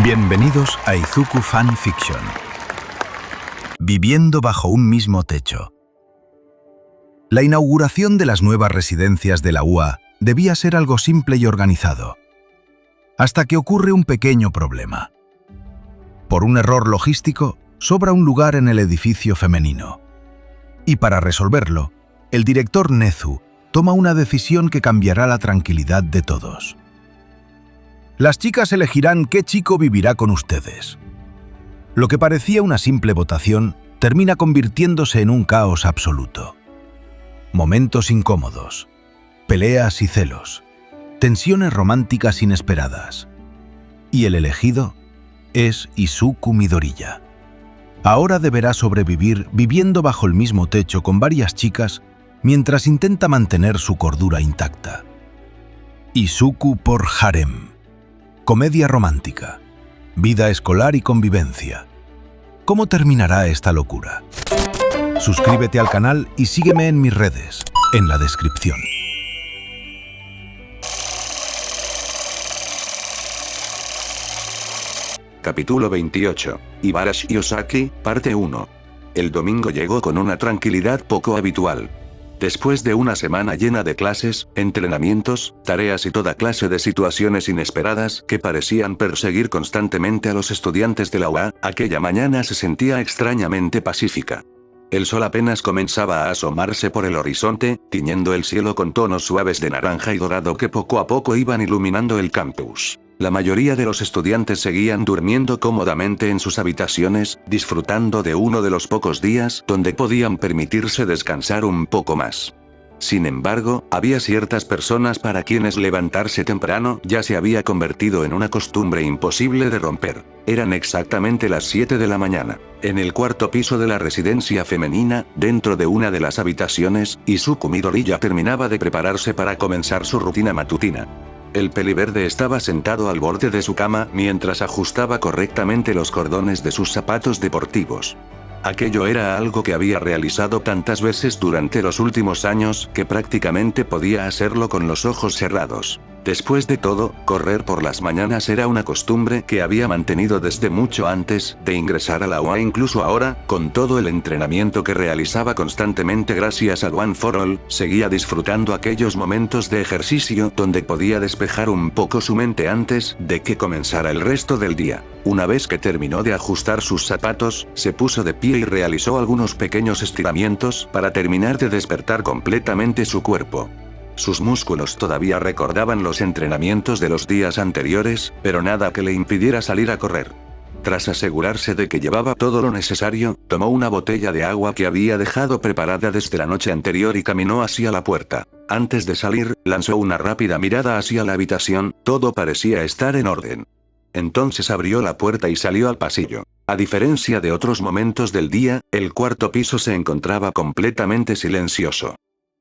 Bienvenidos a Izuku Fan Fiction. Viviendo bajo un mismo techo. La inauguración de las nuevas residencias de la UA debía ser algo simple y organizado, hasta que ocurre un pequeño problema. Por un error logístico, sobra un lugar en el edificio femenino. Y para resolverlo, el director Nezu toma una decisión que cambiará la tranquilidad de todos. Las chicas elegirán qué chico vivirá con ustedes. Lo que parecía una simple votación termina convirtiéndose en un caos absoluto. Momentos incómodos, peleas y celos, tensiones románticas inesperadas. Y el elegido es Izuku Midoriya. Ahora deberá sobrevivir viviendo bajo el mismo techo con varias chicas mientras intenta mantener su cordura intacta. Izuku por Harem. Comedia romántica, vida escolar y convivencia. ¿Cómo terminará esta locura? Suscríbete al canal y sígueme en mis redes, en la descripción. Capítulo 28. Ibarashi Ozaki, parte 1. El domingo llegó con una tranquilidad poco habitual. Después de una semana llena de clases, entrenamientos, tareas y toda clase de situaciones inesperadas que parecían perseguir constantemente a los estudiantes de la UA, aquella mañana se sentía extrañamente pacífica. El sol apenas comenzaba a asomarse por el horizonte, tiñendo el cielo con tonos suaves de naranja y dorado que poco a poco iban iluminando el campus. La mayoría de los estudiantes seguían durmiendo cómodamente en sus habitaciones, disfrutando de uno de los pocos días donde podían permitirse descansar un poco más. Sin embargo, había ciertas personas para quienes levantarse temprano ya se había convertido en una costumbre imposible de romper. Eran exactamente las 7 de la mañana. En el cuarto piso de la residencia femenina, dentro de una de las habitaciones, Izuku Midoriya terminaba de prepararse para comenzar su rutina matutina. El peliverde estaba sentado al borde de su cama mientras ajustaba correctamente los cordones de sus zapatos deportivos. Aquello era algo que había realizado tantas veces durante los últimos años que prácticamente podía hacerlo con los ojos cerrados. Después de todo, correr por las mañanas era una costumbre que había mantenido desde mucho antes de ingresar a la UA. Incluso ahora, con todo el entrenamiento que realizaba constantemente gracias a One for All, seguía disfrutando aquellos momentos de ejercicio donde podía despejar un poco su mente antes de que comenzara el resto del día. Una vez que terminó de ajustar sus zapatos, se puso de pie y realizó algunos pequeños estiramientos para terminar de despertar completamente su cuerpo. Sus músculos todavía recordaban los entrenamientos de los días anteriores, pero nada que le impidiera salir a correr. Tras asegurarse de que llevaba todo lo necesario, tomó una botella de agua que había dejado preparada desde la noche anterior y caminó hacia la puerta. Antes de salir, lanzó una rápida mirada hacia la habitación, todo parecía estar en orden. Entonces abrió la puerta y salió al pasillo. A diferencia de otros momentos del día, el cuarto piso se encontraba completamente silencioso.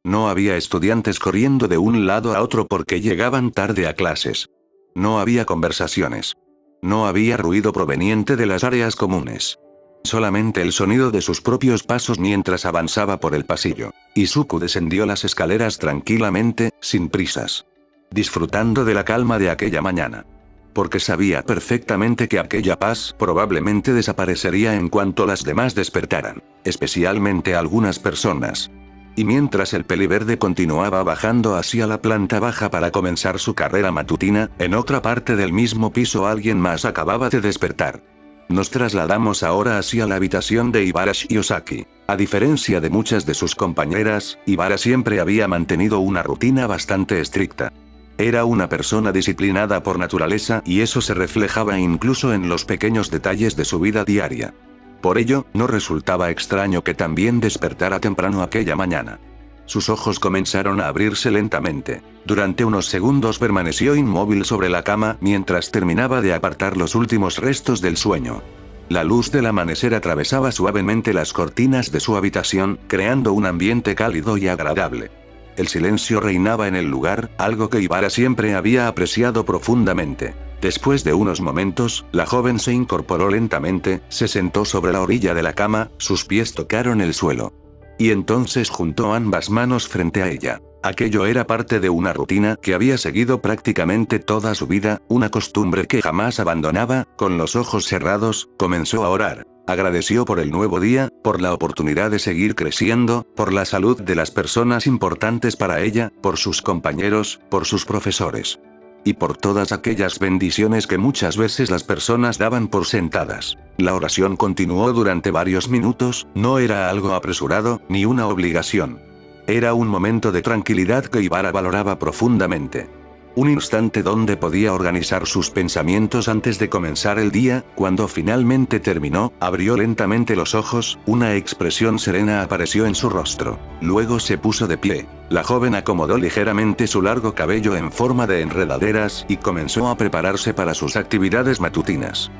No había estudiantes corriendo de un lado a otro porque llegaban tarde a clases. No había conversaciones. No había ruido proveniente de las áreas comunes. Solamente el sonido de sus propios pasos mientras avanzaba por el pasillo. Izuku descendió las escaleras tranquilamente, sin prisas. Disfrutando de la calma de aquella mañana. Porque sabía perfectamente que aquella paz probablemente desaparecería en cuanto las demás despertaran. Especialmente algunas personas. Y mientras el peliverde continuaba bajando hacia la planta baja para comenzar su carrera matutina, en otra parte del mismo piso alguien más acababa de despertar. Nos trasladamos ahora hacia la habitación de Ibarashi Ozaki. A diferencia de muchas de sus compañeras, Ibara siempre había mantenido una rutina bastante estricta. Era una persona disciplinada por naturaleza y eso se reflejaba incluso en los pequeños detalles de su vida diaria. Por ello, no resultaba extraño que también despertara temprano aquella mañana. Sus ojos comenzaron a abrirse lentamente. Durante unos segundos permaneció inmóvil sobre la cama mientras terminaba de apartar los últimos restos del sueño. La luz del amanecer atravesaba suavemente las cortinas de su habitación, creando un ambiente cálido y agradable. El silencio reinaba en el lugar, algo que Ibara siempre había apreciado profundamente. Después de unos momentos, la joven se incorporó lentamente, se sentó sobre la orilla de la cama, sus pies tocaron el suelo. Y entonces juntó ambas manos frente a ella. Aquello era parte de una rutina que había seguido prácticamente toda su vida, una costumbre que jamás abandonaba. Con los ojos cerrados, comenzó a orar. Agradeció por el nuevo día, por la oportunidad de seguir creciendo, por la salud de las personas importantes para ella, por sus compañeros, por sus profesores. Y por todas aquellas bendiciones que muchas veces las personas daban por sentadas. La oración continuó durante varios minutos, no era algo apresurado, ni una obligación. Era un momento de tranquilidad que Ibarra valoraba profundamente. Un instante donde podía organizar sus pensamientos antes de comenzar el día. Cuando finalmente terminó, abrió lentamente los ojos, una expresión serena apareció en su rostro. Luego se puso de pie. La joven acomodó ligeramente su largo cabello en forma de enredaderas y comenzó a prepararse para sus actividades matutinas.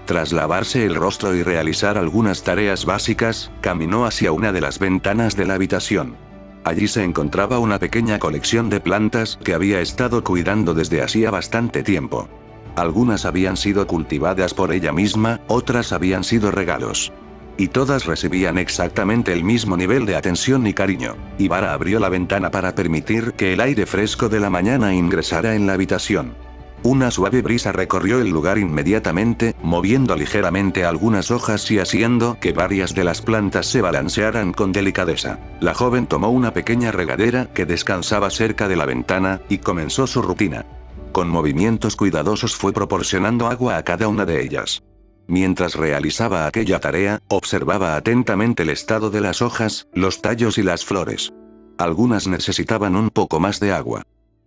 Tras lavarse el rostro y realizar algunas tareas básicas, caminó hacia una de las ventanas de la habitación. Allí se encontraba una pequeña colección de plantas que había estado cuidando desde hacía bastante tiempo. Algunas habían sido cultivadas por ella misma, otras habían sido regalos. Y todas recibían exactamente el mismo nivel de atención y cariño. Ibarra abrió la ventana para permitir que el aire fresco de la mañana ingresara en la habitación. Una suave brisa recorrió el lugar inmediatamente, moviendo ligeramente algunas hojas y haciendo que varias de las plantas se balancearan con delicadeza. La joven tomó una pequeña regadera que descansaba cerca de la ventana, y comenzó su rutina. Con movimientos cuidadosos fue proporcionando agua a cada una de ellas. Mientras realizaba aquella tarea, observaba atentamente el estado de las hojas, los tallos y las flores. Algunas necesitaban un poco más de agua.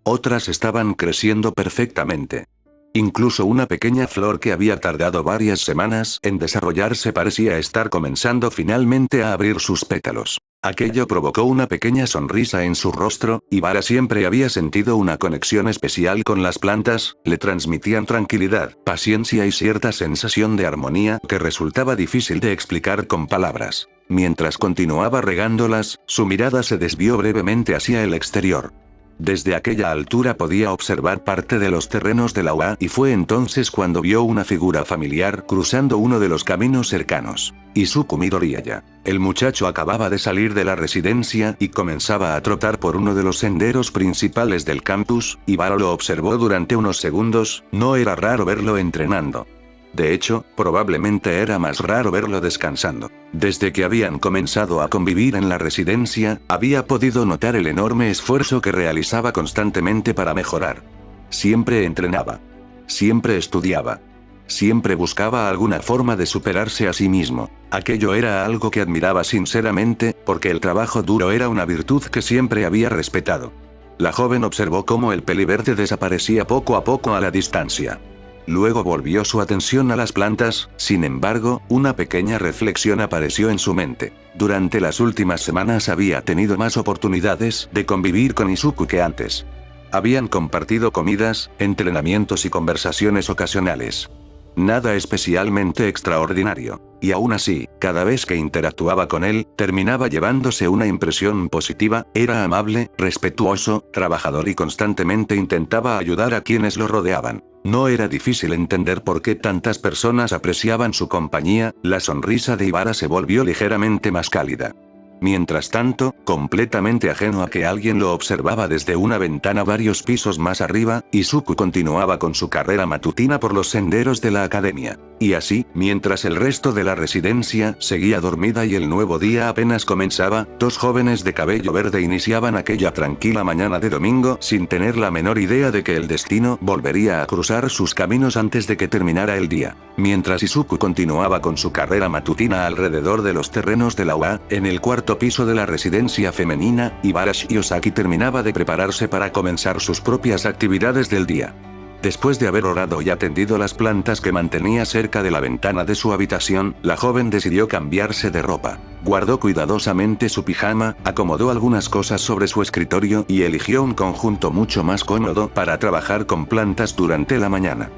Otras estaban creciendo perfectamente. Incluso una pequeña flor que había tardado varias semanas en desarrollarse parecía estar comenzando finalmente a abrir sus pétalos. Aquello provocó una pequeña sonrisa en su rostro. Ibarra siempre había sentido una conexión especial con las plantas, le transmitían tranquilidad, paciencia y cierta sensación de armonía que resultaba difícil de explicar con palabras. Mientras continuaba regándolas, su mirada se desvió brevemente hacia el exterior. Desde aquella altura podía observar parte de los terrenos de la UA y fue entonces cuando vio una figura familiar cruzando uno de los caminos cercanos. Izuku Midoriya. El muchacho acababa de salir de la residencia y comenzaba a trotar por uno de los senderos principales del campus. Ibarra lo observó durante unos segundos. No era raro verlo entrenando. De hecho, probablemente era más raro verlo descansando. Desde que habían comenzado a convivir en la residencia, había podido notar el enorme esfuerzo que realizaba constantemente para mejorar. Siempre entrenaba. Siempre estudiaba. Siempre buscaba alguna forma de superarse a sí mismo. Aquello era algo que admiraba sinceramente, porque el trabajo duro era una virtud que siempre había respetado. La joven observó cómo el peliverde desaparecía poco a poco a la distancia. Luego volvió su atención a las plantas. Sin embargo, una pequeña reflexión apareció en su mente. Durante las últimas semanas había tenido más oportunidades de convivir con Izuku que antes. Habían compartido comidas, entrenamientos y conversaciones ocasionales. Nada especialmente extraordinario. Y aún así, cada vez que interactuaba con él, terminaba llevándose una impresión positiva. Era amable, respetuoso, trabajador y constantemente intentaba ayudar a quienes lo rodeaban. No era difícil entender por qué tantas personas apreciaban su compañía. La sonrisa de Ibarra se volvió ligeramente más cálida. Mientras tanto, completamente ajeno a que alguien lo observaba desde una ventana varios pisos más arriba, Izuku continuaba con su carrera matutina por los senderos de la academia. Y así, mientras el resto de la residencia seguía dormida y el nuevo día apenas comenzaba, dos jóvenes de cabello verde iniciaban aquella tranquila mañana de domingo sin tener la menor idea de que el destino volvería a cruzar sus caminos antes de que terminara el día. Mientras Izuku continuaba con su carrera matutina alrededor de los terrenos de la UA, en el cuarto piso de la residencia femenina, Ibarra Shiozaki terminaba de prepararse para comenzar sus propias actividades del día. Después de haber orado y atendido las plantas que mantenía cerca de la ventana de su habitación, la joven decidió cambiarse de ropa. Guardó cuidadosamente su pijama, acomodó algunas cosas sobre su escritorio y eligió un conjunto mucho más cómodo para trabajar con plantas durante la mañana.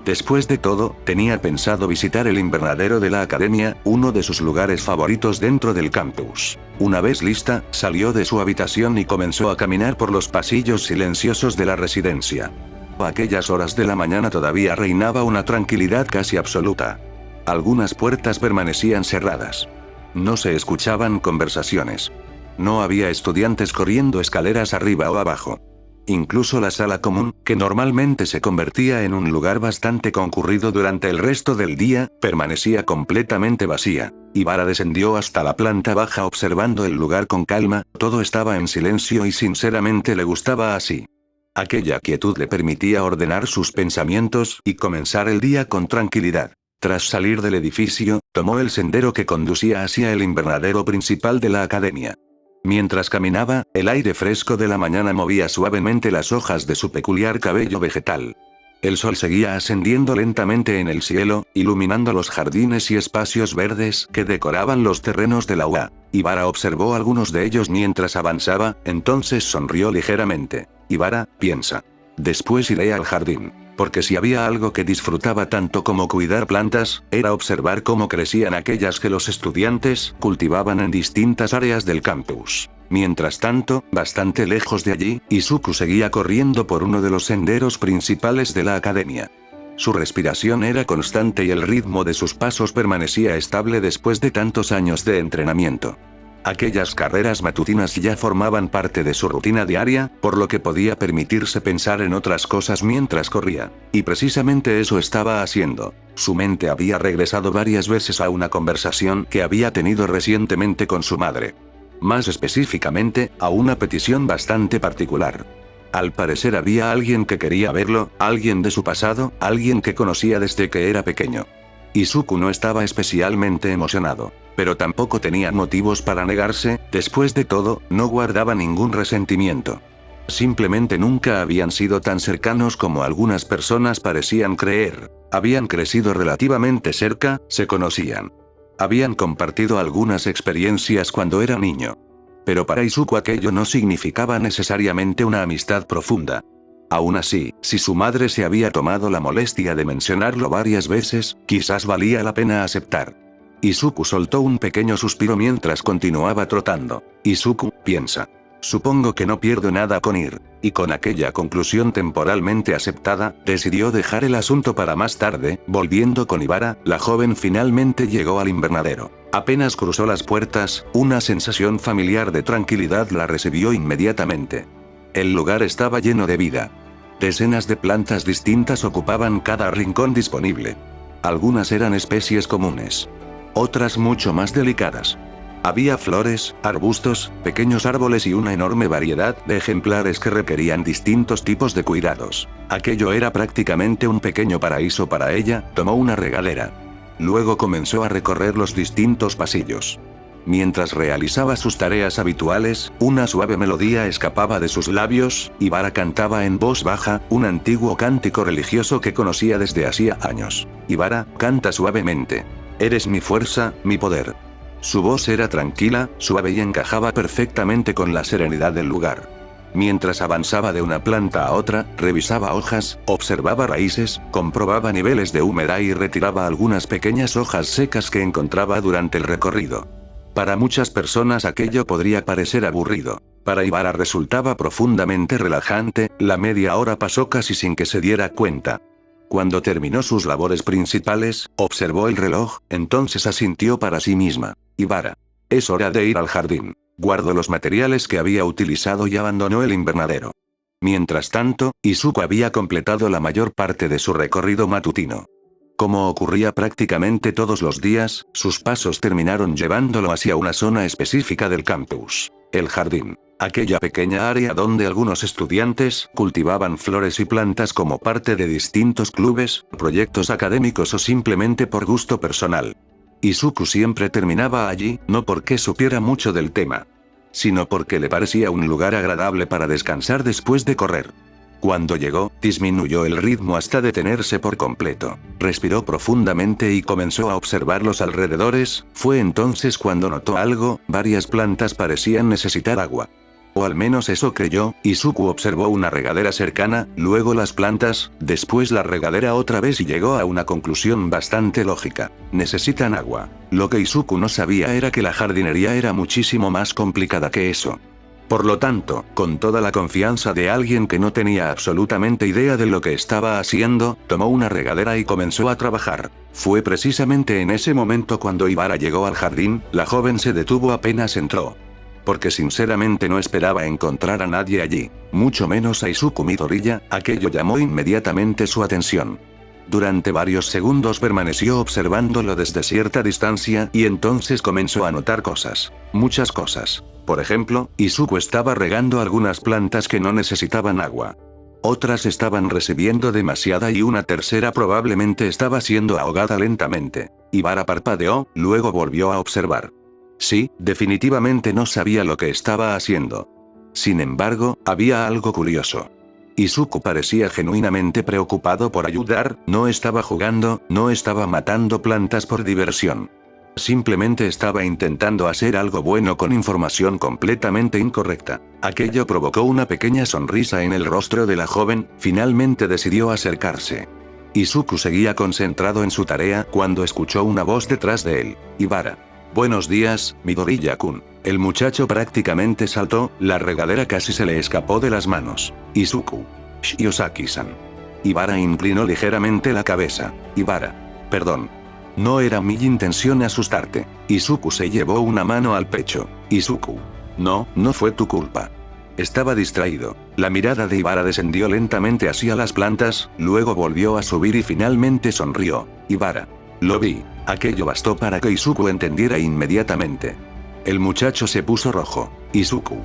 Después de todo, tenía pensado visitar el invernadero de la academia, uno de sus lugares favoritos dentro del campus. Una vez lista, salió de su habitación y comenzó a caminar por los pasillos silenciosos de la residencia. A aquellas horas de la mañana todavía reinaba una tranquilidad casi absoluta. Algunas puertas permanecían cerradas. No se escuchaban conversaciones. No había estudiantes corriendo escaleras arriba o abajo. Incluso la sala común, que normalmente se convertía en un lugar bastante concurrido durante el resto del día, permanecía completamente vacía. Ibara descendió hasta la planta baja observando el lugar con calma, todo estaba en silencio y sinceramente le gustaba así. Aquella quietud le permitía ordenar sus pensamientos y comenzar el día con tranquilidad. Tras salir del edificio, tomó el sendero que conducía hacia el invernadero principal de la academia. Mientras caminaba, el aire fresco de la mañana movía suavemente las hojas de su peculiar cabello vegetal. El sol seguía ascendiendo lentamente en el cielo, iluminando los jardines y espacios verdes que decoraban los terrenos de la UA. Ibara observó algunos de ellos mientras avanzaba, entonces sonrió ligeramente. Ibara, piensa. Después iré al jardín. Porque si había algo que disfrutaba tanto como cuidar plantas, era observar cómo crecían aquellas que los estudiantes cultivaban en distintas áreas del campus. Mientras tanto, bastante lejos de allí, Izuku seguía corriendo por uno de los senderos principales de la academia. Su respiración era constante y el ritmo de sus pasos permanecía estable después de tantos años de entrenamiento. Aquellas carreras matutinas ya formaban parte de su rutina diaria, por lo que podía permitirse pensar en otras cosas mientras corría. Y precisamente eso estaba haciendo. Su mente había regresado varias veces a una conversación que había tenido recientemente con su madre. Más específicamente, a una petición bastante particular. Al parecer había alguien que quería verlo, alguien de su pasado, alguien que conocía desde que era pequeño. Izuku no estaba especialmente emocionado, pero tampoco tenía motivos para negarse, después de todo, no guardaba ningún resentimiento. Simplemente nunca habían sido tan cercanos como algunas personas parecían creer. Habían crecido relativamente cerca, se conocían. Habían compartido algunas experiencias cuando era niño. Pero para Izuku aquello no significaba necesariamente una amistad profunda. Aún así, si su madre se había tomado la molestia de mencionarlo varias veces, quizás valía la pena aceptar. Izuku soltó un pequeño suspiro mientras continuaba trotando. Izuku, piensa. Supongo que no pierdo nada con ir. Y con aquella conclusión temporalmente aceptada, decidió dejar el asunto para más tarde, volviendo con Ibara, la joven finalmente llegó al invernadero. Apenas cruzó las puertas, una sensación familiar de tranquilidad la recibió inmediatamente. El lugar estaba lleno de vida. Decenas de plantas distintas ocupaban cada rincón disponible. Algunas eran especies comunes. Otras mucho más delicadas. Había flores, arbustos, pequeños árboles y una enorme variedad de ejemplares que requerían distintos tipos de cuidados. Aquello era prácticamente un pequeño paraíso para ella. Tomó una regadera. Luego comenzó a recorrer los distintos pasillos. Mientras realizaba sus tareas habituales, una suave melodía escapaba de sus labios. Ibara cantaba en voz baja, un antiguo cántico religioso que conocía desde hacía años. Ibara, canta suavemente. Eres mi fuerza, mi poder. Su voz era tranquila, suave y encajaba perfectamente con la serenidad del lugar. Mientras avanzaba de una planta a otra, revisaba hojas, observaba raíces, comprobaba niveles de humedad y retiraba algunas pequeñas hojas secas que encontraba durante el recorrido. Para muchas personas aquello podría parecer aburrido. Para Ibara resultaba profundamente relajante. La media hora pasó casi sin que se diera cuenta. Cuando terminó sus labores principales, observó el reloj, entonces asintió para sí misma. Ibara. Es hora de ir al jardín. Guardó los materiales que había utilizado y abandonó el invernadero. Mientras tanto, Izuku había completado la mayor parte de su recorrido matutino. Como ocurría prácticamente todos los días, sus pasos terminaron llevándolo hacia una zona específica del campus. El jardín. Aquella pequeña área donde algunos estudiantes cultivaban flores y plantas como parte de distintos clubes, proyectos académicos o simplemente por gusto personal. Izuku siempre terminaba allí, no porque supiera mucho del tema, sino porque le parecía un lugar agradable para descansar después de correr. Cuando llegó, disminuyó el ritmo hasta detenerse por completo. Respiró profundamente y comenzó a observar los alrededores. Fue entonces cuando notó algo: varias plantas parecían necesitar agua. O al menos eso creyó. Izuku observó una regadera cercana, luego las plantas, después la regadera otra vez y llegó a una conclusión bastante lógica. Necesitan agua. Lo que Izuku no sabía era que la jardinería era muchísimo más complicada que eso. Por lo tanto, con toda la confianza de alguien que no tenía absolutamente idea de lo que estaba haciendo, tomó una regadera y comenzó a trabajar. Fue precisamente en ese momento cuando Ibara llegó al jardín. La joven se detuvo apenas entró. porque sinceramente no esperaba encontrar a nadie allí, mucho menos a Izuku Midoriya. Aquello llamó inmediatamente su atención. Durante varios segundos permaneció observándolo desde cierta distancia y entonces comenzó a notar cosas, muchas cosas. Por ejemplo, Izuku estaba regando algunas plantas que no necesitaban agua. Otras estaban recibiendo demasiada y una tercera probablemente estaba siendo ahogada lentamente. Ibara parpadeó, luego volvió a observar. Sí, definitivamente no sabía lo que estaba haciendo. Sin embargo, había algo curioso. Izuku parecía genuinamente preocupado por ayudar, no estaba jugando, no estaba matando plantas por diversión. Simplemente estaba intentando hacer algo bueno con información completamente incorrecta. Aquello provocó una pequeña sonrisa en el rostro de la joven, finalmente decidió acercarse. Izuku seguía concentrado en su tarea cuando escuchó una voz detrás de él. Ibara. Buenos días, Midoriya-kun. El muchacho prácticamente saltó, la regadera casi se le escapó de las manos. Izuku. Shiozaki-san. Ibara inclinó ligeramente la cabeza. Ibara. Perdón. No era mi intención asustarte. Izuku se llevó una mano al pecho. Izuku. No, no fue tu culpa. Estaba distraído. La mirada de Ibara descendió lentamente hacia las plantas, luego volvió a subir y finalmente sonrió. Ibara. Lo vi. Aquello bastó para que Izuku entendiera inmediatamente. El muchacho se puso rojo. Izuku.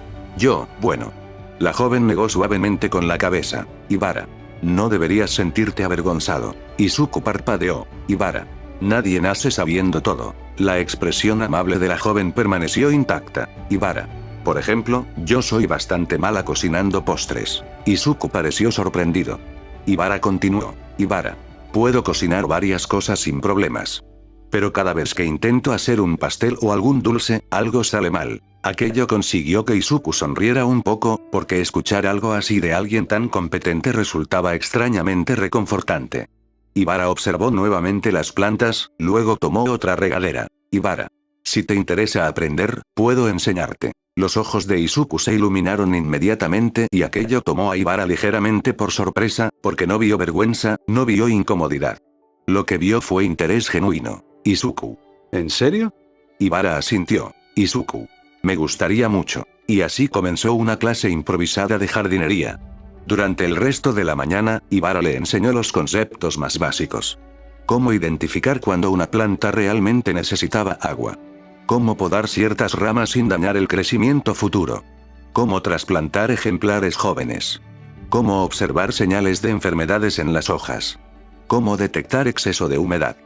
Bueno. La joven negó suavemente con la cabeza. Ibara. No deberías sentirte avergonzado. Izuku parpadeó. Ibara. Nadie nace sabiendo todo. La expresión amable de la joven permaneció intacta. Ibara. Por ejemplo, yo soy bastante mala cocinando postres. Izuku pareció sorprendido. Ibara continuó. Ibara. Puedo cocinar varias cosas sin problemas. Pero cada vez que intento hacer un pastel o algún dulce, algo sale mal. Aquello consiguió que Izuku sonriera un poco, porque escuchar algo así de alguien tan competente resultaba extrañamente reconfortante. Ibara observó nuevamente las plantas, luego tomó otra regadera. Ibara. Si te interesa aprender, puedo enseñarte. Los ojos de Izuku se iluminaron inmediatamente y aquello tomó a Ibara ligeramente por sorpresa, porque no vio vergüenza, no vio incomodidad. Lo que vio fue interés genuino. Izuku. ¿En serio? Ibara asintió. Izuku. Me gustaría mucho. Y así comenzó una clase improvisada de jardinería. Durante el resto de la mañana, Ibara le enseñó los conceptos más básicos. Cómo identificar cuando una planta realmente necesitaba agua. Cómo podar ciertas ramas sin dañar el crecimiento futuro. Cómo trasplantar ejemplares jóvenes. Cómo observar señales de enfermedades en las hojas. Cómo detectar exceso de humedad.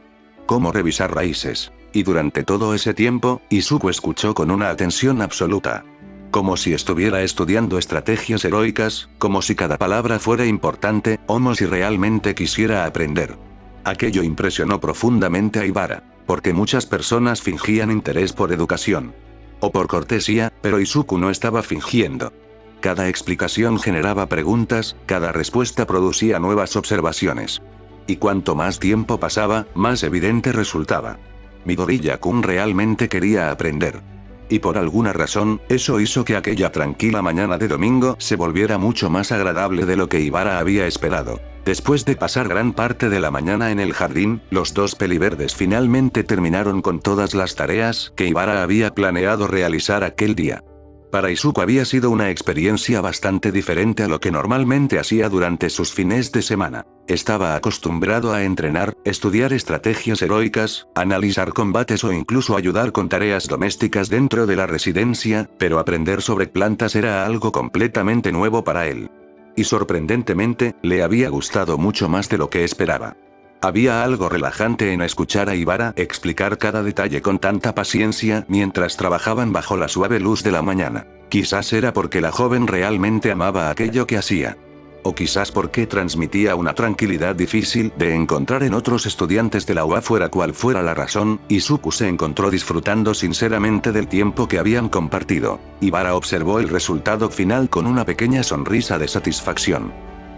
Cómo revisar raíces. Y durante todo ese tiempo, Izuku escuchó con una atención absoluta. Como si estuviera estudiando estrategias heroicas, como si cada palabra fuera importante, como si realmente quisiera aprender. Aquello impresionó profundamente a Ibara, porque muchas personas fingían interés por educación. O por cortesía, pero Izuku no estaba fingiendo. Cada explicación generaba preguntas, cada respuesta producía nuevas observaciones. Y cuanto más tiempo pasaba, más evidente resultaba. Midoriya-kun realmente quería aprender. Y por alguna razón, eso hizo que aquella tranquila mañana de domingo se volviera mucho más agradable de lo que Ibara había esperado. Después de pasar gran parte de la mañana en el jardín, los dos peliverdes finalmente terminaron con todas las tareas que Ibara había planeado realizar aquel día. Para Izuku había sido una experiencia bastante diferente a lo que normalmente hacía durante sus fines de semana. Estaba acostumbrado a entrenar, estudiar estrategias heroicas, analizar combates o incluso ayudar con tareas domésticas dentro de la residencia, pero aprender sobre plantas era algo completamente nuevo para él. Y sorprendentemente, le había gustado mucho más de lo que esperaba. Había algo relajante en escuchar a Ibara explicar cada detalle con tanta paciencia mientras trabajaban bajo la suave luz de la mañana. Quizás era porque la joven realmente amaba aquello que hacía. O quizás porque transmitía una tranquilidad difícil de encontrar en otros estudiantes de la UA. Fuera cual fuera la razón, Izuku se encontró disfrutando sinceramente del tiempo que habían compartido. Ibara observó el resultado final con una pequeña sonrisa de satisfacción.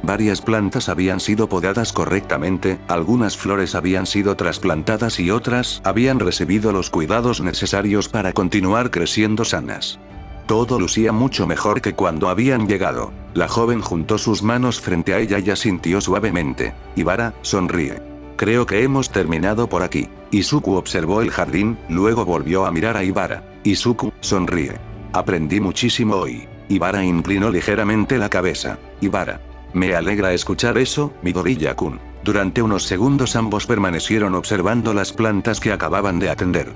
Varias plantas habían sido podadas correctamente, algunas flores habían sido trasplantadas y otras habían recibido los cuidados necesarios para continuar creciendo sanas. Todo lucía mucho mejor que cuando habían llegado. La joven juntó sus manos frente a ella y asintió suavemente. Ibara, sonríe. Creo que hemos terminado por aquí. Izuku observó el jardín, luego volvió a mirar a Ibara. Izuku, sonríe. Aprendí muchísimo hoy. Ibara inclinó ligeramente la cabeza. Ibara. Me alegra escuchar eso, Midoriya-kun. Durante unos segundos ambos permanecieron observando las plantas que acababan de atender.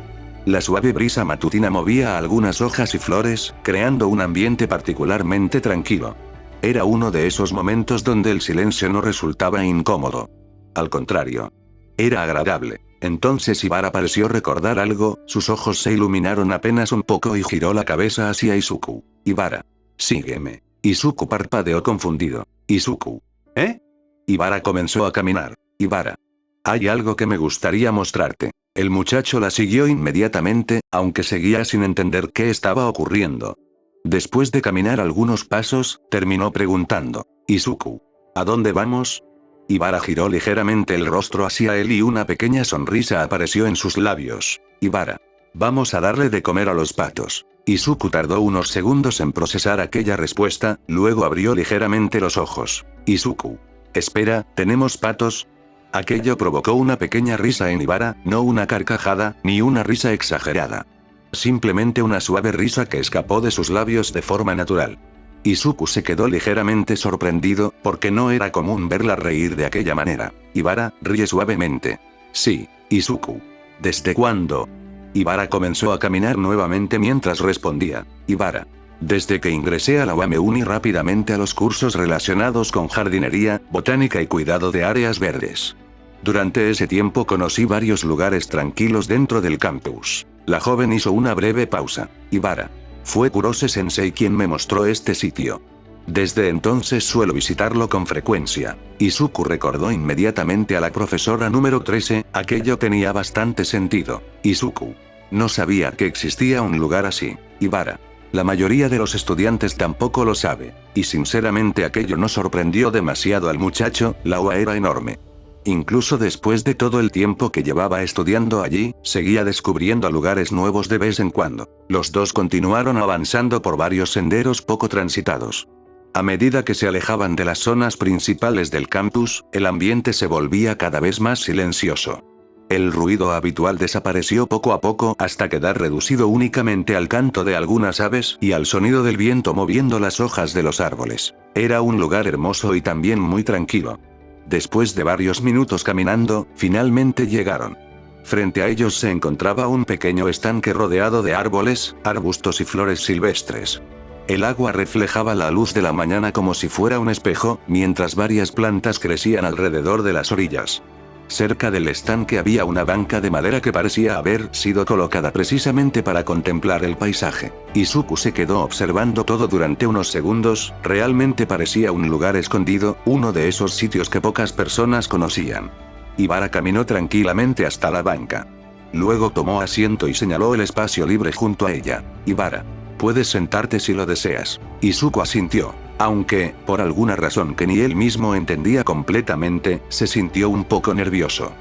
La suave brisa matutina movía algunas hojas y flores, creando un ambiente particularmente tranquilo. Era uno de esos momentos donde el silencio no resultaba incómodo. Al contrario. Era agradable. Entonces Ibara pareció recordar algo, sus ojos se iluminaron apenas un poco y giró la cabeza hacia Izuku. Ibara. Sígueme. Izuku parpadeó confundido. Izuku. ¿Eh? Ibara comenzó a caminar. Ibara. Hay algo que me gustaría mostrarte. El muchacho la siguió inmediatamente, aunque seguía sin entender qué estaba ocurriendo. Después de caminar algunos pasos, terminó preguntando. Izuku. ¿A dónde vamos? Ibara giró ligeramente el rostro hacia él y una pequeña sonrisa apareció en sus labios. Ibara. Vamos a darle de comer a los patos. Izuku tardó unos segundos en procesar aquella respuesta, luego abrió ligeramente los ojos. Izuku. Espera, ¿tenemos patos? Aquello provocó una pequeña risa en Ibara, no una carcajada, ni una risa exagerada. Simplemente una suave risa que escapó de sus labios de forma natural. Izuku se quedó ligeramente sorprendido, porque no era común verla reír de aquella manera. Ibara, ríe suavemente. Sí, Izuku. ¿Desde cuándo? Ibara comenzó a caminar nuevamente mientras respondía. Ibara. Desde que ingresé a la UA me uní rápidamente a los cursos relacionados con jardinería, botánica y cuidado de áreas verdes. Durante ese tiempo conocí varios lugares tranquilos dentro del campus. La joven hizo una breve pausa. Ibara. Fue Kurose-sensei quien me mostró este sitio. Desde entonces suelo visitarlo con frecuencia. Izuku recordó inmediatamente a la profesora número 13, aquello tenía bastante sentido. Izuku. No sabía que existía un lugar así. Ibara. La mayoría de los estudiantes tampoco lo sabe, y sinceramente aquello no sorprendió demasiado al muchacho, la UA era enorme. Incluso después de todo el tiempo que llevaba estudiando allí, seguía descubriendo lugares nuevos de vez en cuando. Los dos continuaron avanzando por varios senderos poco transitados. A medida que se alejaban de las zonas principales del campus, el ambiente se volvía cada vez más silencioso. El ruido habitual desapareció poco a poco hasta quedar reducido únicamente al canto de algunas aves y al sonido del viento moviendo las hojas de los árboles. Era un lugar hermoso y también muy tranquilo. Después de varios minutos caminando, finalmente llegaron. Frente a ellos se encontraba un pequeño estanque rodeado de árboles, arbustos y flores silvestres. El agua reflejaba la luz de la mañana como si fuera un espejo, mientras varias plantas crecían alrededor de las orillas. Cerca del estanque había una banca de madera que parecía haber sido colocada precisamente para contemplar el paisaje. Izuku se quedó observando todo durante unos segundos, realmente parecía un lugar escondido, uno de esos sitios que pocas personas conocían. Ibara caminó tranquilamente hasta la banca. Luego tomó asiento y señaló el espacio libre junto a ella. Ibara. Puedes sentarte si lo deseas. Izuku asintió. Aunque, por alguna razón que ni él mismo entendía completamente, se sintió un poco nervioso.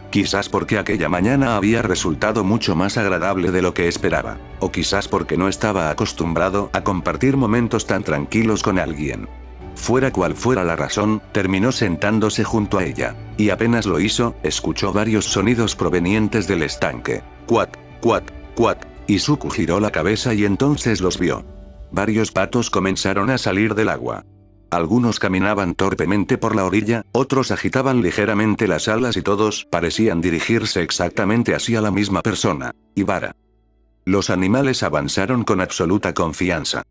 Quizás porque aquella mañana había resultado mucho más agradable de lo que esperaba, o quizás porque no estaba acostumbrado a compartir momentos tan tranquilos con alguien. Fuera cual fuera la razón, terminó sentándose junto a ella, y apenas lo hizo, escuchó varios sonidos provenientes del estanque. Cuac, cuac, cuac. Izuku giró la cabeza y entonces los vio. Varios patos comenzaron a salir del agua. Algunos caminaban torpemente por la orilla, otros agitaban ligeramente las alas y todos parecían dirigirse exactamente hacia la misma persona, Ibara. Los animales avanzaron con absoluta confianza.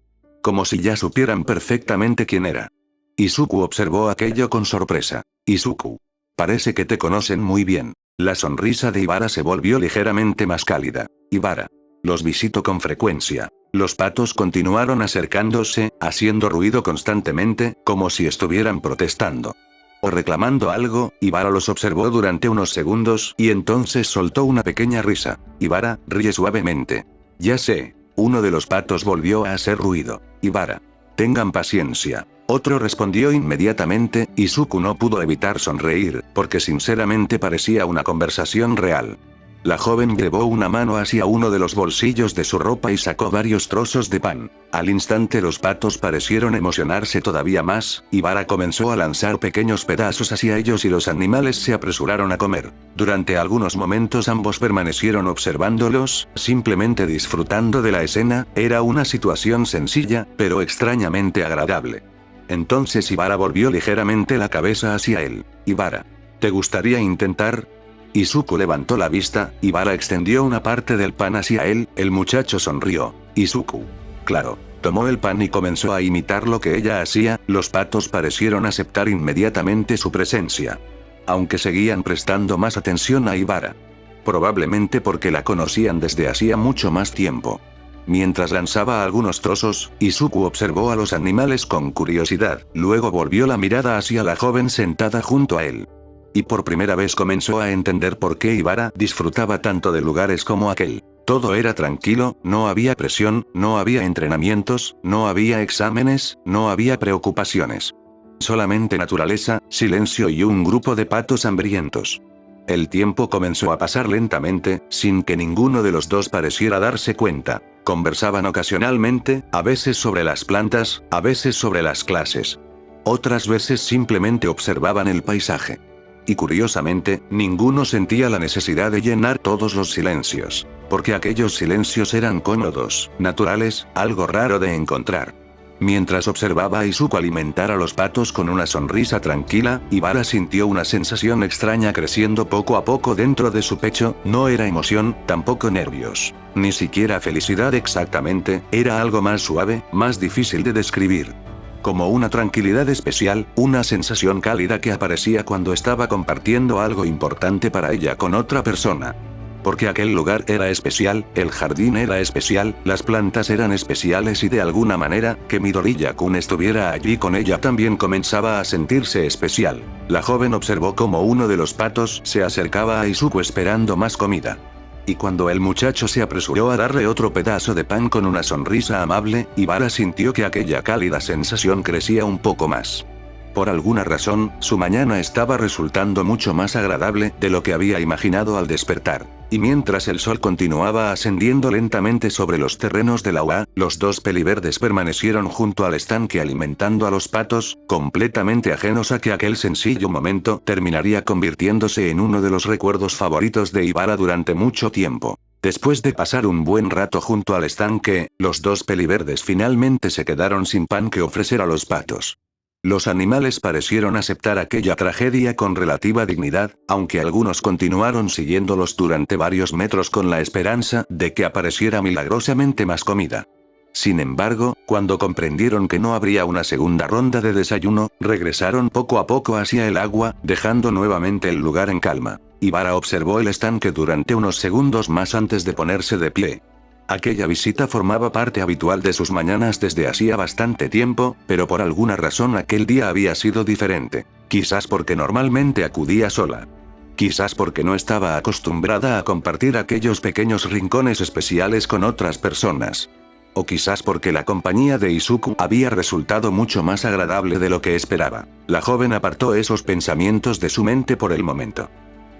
Como si ya supieran perfectamente quién era. Izuku observó aquello con sorpresa. Izuku. Parece que te conocen muy bien. La sonrisa de Ibara se volvió ligeramente más cálida. Ibara. Los visito con frecuencia. Los patos continuaron acercándose, haciendo ruido constantemente, como si estuvieran protestando o reclamando algo. Ibara los observó durante unos segundos, y entonces soltó una pequeña risa. Ibara, ríe suavemente. Ya sé. Uno de los patos volvió a hacer ruido. Ibara. Tengan paciencia. Otro respondió inmediatamente, y Izuku no pudo evitar sonreír, porque sinceramente parecía una conversación real. La joven llevó una mano hacia uno de los bolsillos de su ropa y sacó varios trozos de pan. Al instante los patos parecieron emocionarse todavía más, y Vara comenzó a lanzar pequeños pedazos hacia ellos y los animales se apresuraron a comer. Durante algunos momentos ambos permanecieron observándolos, simplemente disfrutando de la escena. Era una situación sencilla, pero extrañamente agradable. Entonces Ibara volvió ligeramente la cabeza hacia él. Ibara, ¿te gustaría intentar? Izuku levantó la vista, y Vara extendió una parte del pan hacia él. El muchacho sonrió. Izuku. Claro. Tomó el pan y comenzó a imitar lo que ella hacía. Los patos parecieron aceptar inmediatamente su presencia. Aunque seguían prestando más atención a Ibara. Probablemente porque la conocían desde hacía mucho más tiempo. Mientras lanzaba algunos trozos, Izuku observó a los animales con curiosidad. Luego volvió la mirada hacia la joven sentada junto a él. Y por primera vez comenzó a entender por qué Ibara disfrutaba tanto de lugares como aquel. Todo era tranquilo, no había presión, no había entrenamientos, no había exámenes, no había preocupaciones. Solamente naturaleza, silencio y un grupo de patos hambrientos. El tiempo comenzó a pasar lentamente, sin que ninguno de los dos pareciera darse cuenta. Conversaban ocasionalmente, a veces sobre las plantas, a veces sobre las clases. Otras veces simplemente observaban el paisaje. Y curiosamente, ninguno sentía la necesidad de llenar todos los silencios. Porque aquellos silencios eran cómodos, naturales, algo raro de encontrar. Mientras observaba a Izuku alimentar a los patos con una sonrisa tranquila, Ibara sintió una sensación extraña creciendo poco a poco dentro de su pecho. No era emoción, tampoco nervios. Ni siquiera felicidad exactamente, era algo más suave, más difícil de describir. Como una tranquilidad especial, una sensación cálida que aparecía cuando estaba compartiendo algo importante para ella con otra persona. Porque aquel lugar era especial, el jardín era especial, las plantas eran especiales y de alguna manera, que Midoriya-kun estuviera allí con ella también comenzaba a sentirse especial. La joven observó cómo uno de los patos se acercaba a Izuku esperando más comida. Y cuando el muchacho se apresuró a darle otro pedazo de pan con una sonrisa amable, Ibara sintió que aquella cálida sensación crecía un poco más. Por alguna razón, su mañana estaba resultando mucho más agradable de lo que había imaginado al despertar. Y mientras el sol continuaba ascendiendo lentamente sobre los terrenos de la UA, los dos peliverdes permanecieron junto al estanque alimentando a los patos, completamente ajenos a que aquel sencillo momento terminaría convirtiéndose en uno de los recuerdos favoritos de Ibara durante mucho tiempo. Después de pasar un buen rato junto al estanque, los dos peliverdes finalmente se quedaron sin pan que ofrecer a los patos. Los animales parecieron aceptar aquella tragedia con relativa dignidad, aunque algunos continuaron siguiéndolos durante varios metros con la esperanza de que apareciera milagrosamente más comida. Sin embargo, cuando comprendieron que no habría una segunda ronda de desayuno, regresaron poco a poco hacia el agua, dejando nuevamente el lugar en calma. Ibara observó el estanque durante unos segundos más antes de ponerse de pie. Aquella visita formaba parte habitual de sus mañanas desde hacía bastante tiempo, pero por alguna razón aquel día había sido diferente. Quizás porque normalmente acudía sola. Quizás porque no estaba acostumbrada a compartir aquellos pequeños rincones especiales con otras personas. O quizás porque la compañía de Izuku había resultado mucho más agradable de lo que esperaba. La joven apartó esos pensamientos de su mente por el momento.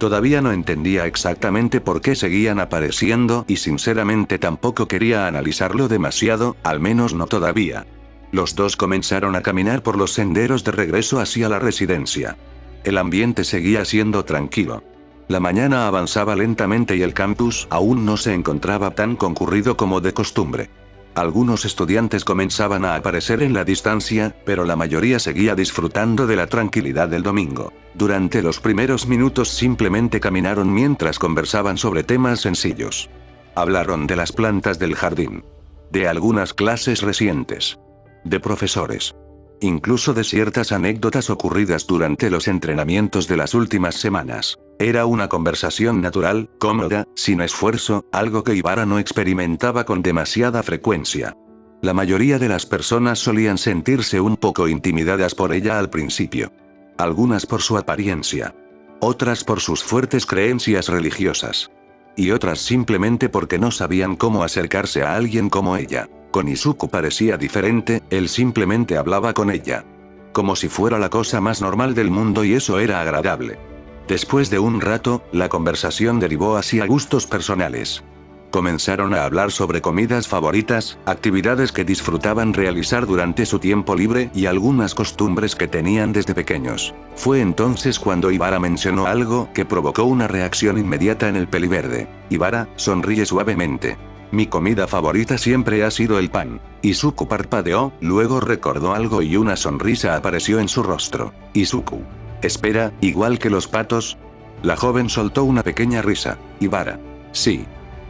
Todavía no entendía exactamente por qué seguían apareciendo y sinceramente tampoco quería analizarlo demasiado, al menos no todavía. Los dos comenzaron a caminar por los senderos de regreso hacia la residencia. El ambiente seguía siendo tranquilo. La mañana avanzaba lentamente y el campus aún no se encontraba tan concurrido como de costumbre. Algunos estudiantes comenzaban a aparecer en la distancia, pero la mayoría seguía disfrutando de la tranquilidad del domingo. Durante los primeros minutos simplemente caminaron mientras conversaban sobre temas sencillos. Hablaron de las plantas del jardín. De algunas clases recientes. De profesores. Incluso de ciertas anécdotas ocurridas durante los entrenamientos de las últimas semanas. Era una conversación natural, cómoda, sin esfuerzo, algo que Ibara no experimentaba con demasiada frecuencia. La mayoría de las personas solían sentirse un poco intimidadas por ella al principio. Algunas por su apariencia. Otras por sus fuertes creencias religiosas. Y otras simplemente porque no sabían cómo acercarse a alguien como ella. Con Izuku parecía diferente, él simplemente hablaba con ella. Como si fuera la cosa más normal del mundo y eso era agradable. Después de un rato, la conversación derivó hacia gustos personales. Comenzaron a hablar sobre comidas favoritas, actividades que disfrutaban realizar durante su tiempo libre y algunas costumbres que tenían desde pequeños. Fue entonces cuando Ibara mencionó algo que provocó una reacción inmediata en el peliverde. Ibara sonríe suavemente. Mi comida favorita siempre ha sido el pan. Izuku parpadeó, luego recordó algo y una sonrisa apareció en su rostro. Izuku. Espera, ¿igual que los patos? La joven soltó una pequeña risa. Ibara. Sí.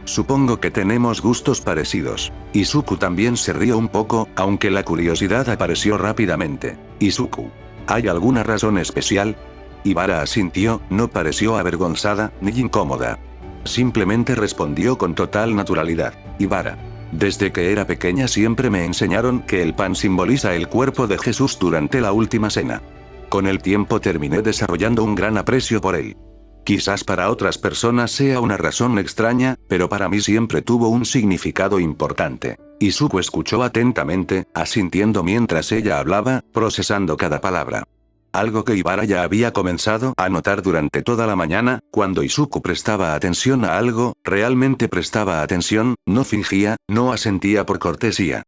Supongo que tenemos gustos parecidos. Izuku también se rió un poco, aunque la curiosidad apareció rápidamente. Izuku. ¿Hay alguna razón especial? Ibara asintió, no pareció avergonzada, ni incómoda. Simplemente respondió con total naturalidad. Ibara. Desde que era pequeña siempre me enseñaron que el pan simboliza el cuerpo de Jesús durante la última cena. Con el tiempo terminé desarrollando un gran aprecio por él. Quizás para otras personas sea una razón extraña, pero para mí siempre tuvo un significado importante. Izuku escuchó atentamente, asintiendo mientras ella hablaba, procesando cada palabra. Algo que Ibara ya había comenzado a notar durante toda la mañana, cuando Izuku prestaba atención a algo, realmente prestaba atención, no fingía, no asentía por cortesía.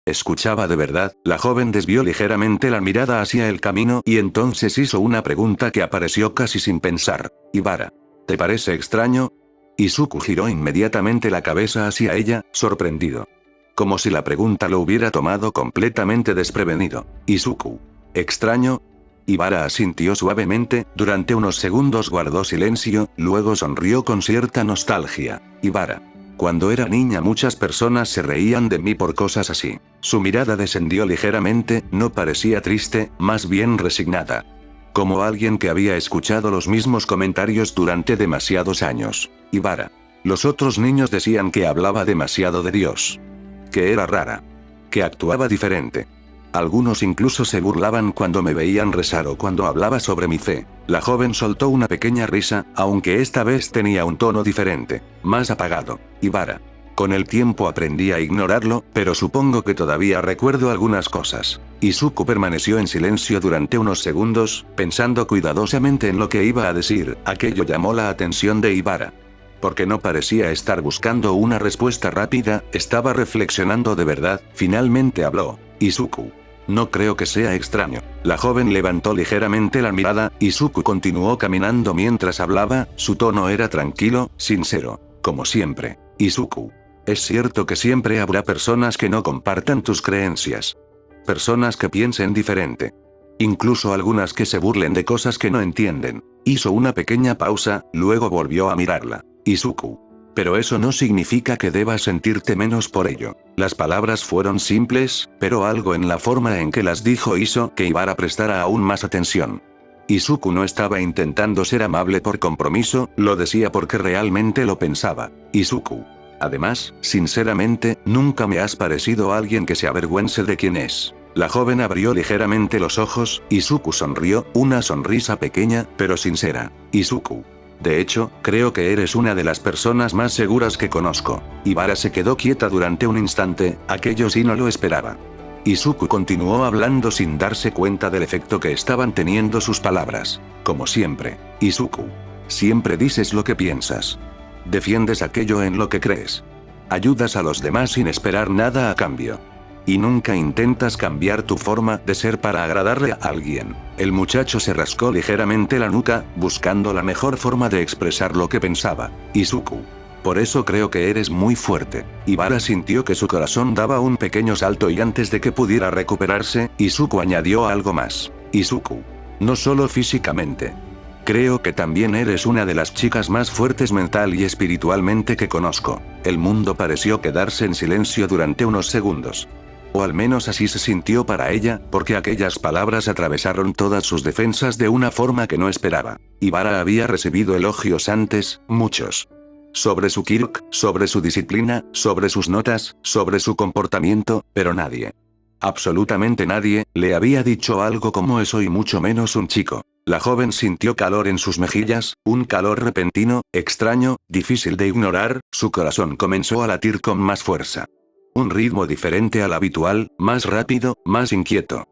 Escuchaba de verdad. La joven desvió ligeramente la mirada hacia el camino y entonces hizo una pregunta que apareció casi sin pensar. Ibara. ¿Te parece extraño? Izuku giró inmediatamente la cabeza hacia ella, sorprendido. Como si la pregunta lo hubiera tomado completamente desprevenido. Izuku. ¿Extraño? Ibara asintió suavemente, durante unos segundos guardó silencio, luego sonrió con cierta nostalgia. Ibara. Cuando era niña muchas personas se reían de mí por cosas así. Su mirada descendió ligeramente, no parecía triste, más bien resignada. Como alguien que había escuchado los mismos comentarios durante demasiados años. Ibara. Los otros niños decían que hablaba demasiado de Dios. Que era rara. Que actuaba diferente. Algunos incluso se burlaban cuando me veían rezar o cuando hablaba sobre mi fe. La joven soltó una pequeña risa, aunque esta vez tenía un tono diferente, más apagado. Ibara. Con el tiempo aprendí a ignorarlo, pero supongo que todavía recuerdo algunas cosas. Izuku permaneció en silencio durante unos segundos, pensando cuidadosamente en lo que iba a decir. Aquello llamó la atención de Ibara. Porque no parecía estar buscando una respuesta rápida, estaba reflexionando de verdad. Finalmente habló. Izuku. No creo que sea extraño. La joven levantó ligeramente la mirada, Izuku continuó caminando mientras hablaba, su tono era tranquilo, sincero, como siempre. Izuku. Es cierto que siempre habrá personas que no compartan tus creencias. Personas que piensen diferente. Incluso algunas que se burlen de cosas que no entienden. Hizo una pequeña pausa, luego volvió a mirarla. Izuku. Pero eso no significa que debas sentirte menos por ello. Las palabras fueron simples, pero algo en la forma en que las dijo hizo que Ibara prestara aún más atención. Izuku no estaba intentando ser amable por compromiso, lo decía porque realmente lo pensaba. Izuku. Además, sinceramente, nunca me has parecido alguien que se avergüence de quién es. La joven abrió ligeramente los ojos, Izuku sonrió, una sonrisa pequeña, pero sincera. Izuku. De hecho, creo que eres una de las personas más seguras que conozco. Ibara se quedó quieta durante un instante, aquello sí no lo esperaba. Izuku continuó hablando sin darse cuenta del efecto que estaban teniendo sus palabras. Como siempre. Izuku. Siempre dices lo que piensas. Defiendes aquello en lo que crees. Ayudas a los demás sin esperar nada a cambio. Y nunca intentas cambiar tu forma de ser para agradarle a alguien. El muchacho se rascó ligeramente la nuca, buscando la mejor forma de expresar lo que pensaba. Izuku. Por eso creo que eres muy fuerte. Ibara sintió que su corazón daba un pequeño salto y antes de que pudiera recuperarse, Izuku añadió algo más. Izuku. No solo físicamente. Creo que también eres una de las chicas más fuertes mental y espiritualmente que conozco. El mundo pareció quedarse en silencio durante unos segundos. O al menos así se sintió para ella, porque aquellas palabras atravesaron todas sus defensas de una forma que no esperaba. Ibara había recibido elogios antes, muchos. Sobre su kirk, sobre su disciplina, sobre sus notas, sobre su comportamiento, pero nadie. Absolutamente nadie, le había dicho algo como eso y mucho menos un chico. La joven sintió calor en sus mejillas, un calor repentino, extraño, difícil de ignorar, su corazón comenzó a latir con más fuerza. Un ritmo diferente al habitual, más rápido, más inquieto.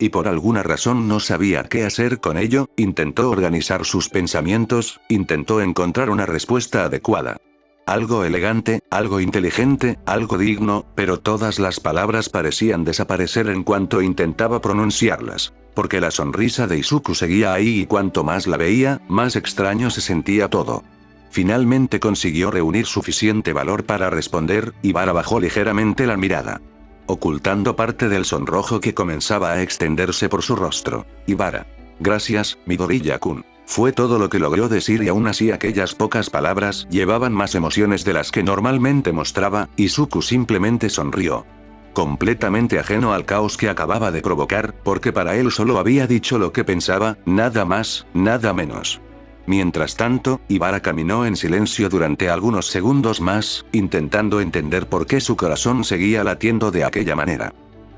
y por alguna razón no sabía qué hacer con ello. Intentó organizar sus pensamientos, intentó encontrar una respuesta adecuada. Algo elegante, algo inteligente, algo digno, pero todas las palabras parecían desaparecer en cuanto intentaba pronunciarlas, porque la sonrisa de Izuku seguía ahí y cuanto más la veía, más extraño se sentía todo. Finalmente consiguió reunir suficiente valor para responder, y Ibara bajó ligeramente la mirada, ocultando parte del sonrojo que comenzaba a extenderse por su rostro. Ibara. Gracias, Midoriya-kun. Fue todo lo que logró decir y aún así aquellas pocas palabras llevaban más emociones de las que normalmente mostraba. Izuku simplemente sonrió, completamente ajeno al caos que acababa de provocar, porque para él solo había dicho lo que pensaba, nada más, nada menos. Mientras tanto, Ibara caminó en silencio durante algunos segundos más, intentando entender por qué su corazón seguía latiendo de aquella manera.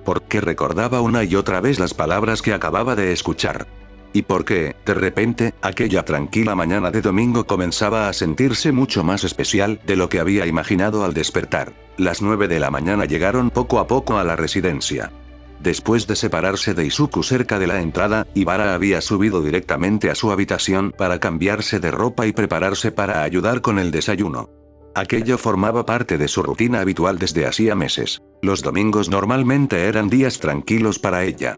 Por qué recordaba una y otra vez las palabras que acababa de escuchar. Y por qué, de repente, aquella tranquila mañana de domingo comenzaba a sentirse mucho más especial de lo que había imaginado al despertar. Las 9 de la mañana llegaron poco a poco a la residencia. Después de separarse de Izuku cerca de la entrada, Ibara había subido directamente a su habitación para cambiarse de ropa y prepararse para ayudar con el desayuno. Aquello formaba parte de su rutina habitual desde hacía meses. Los domingos normalmente eran días tranquilos para ella.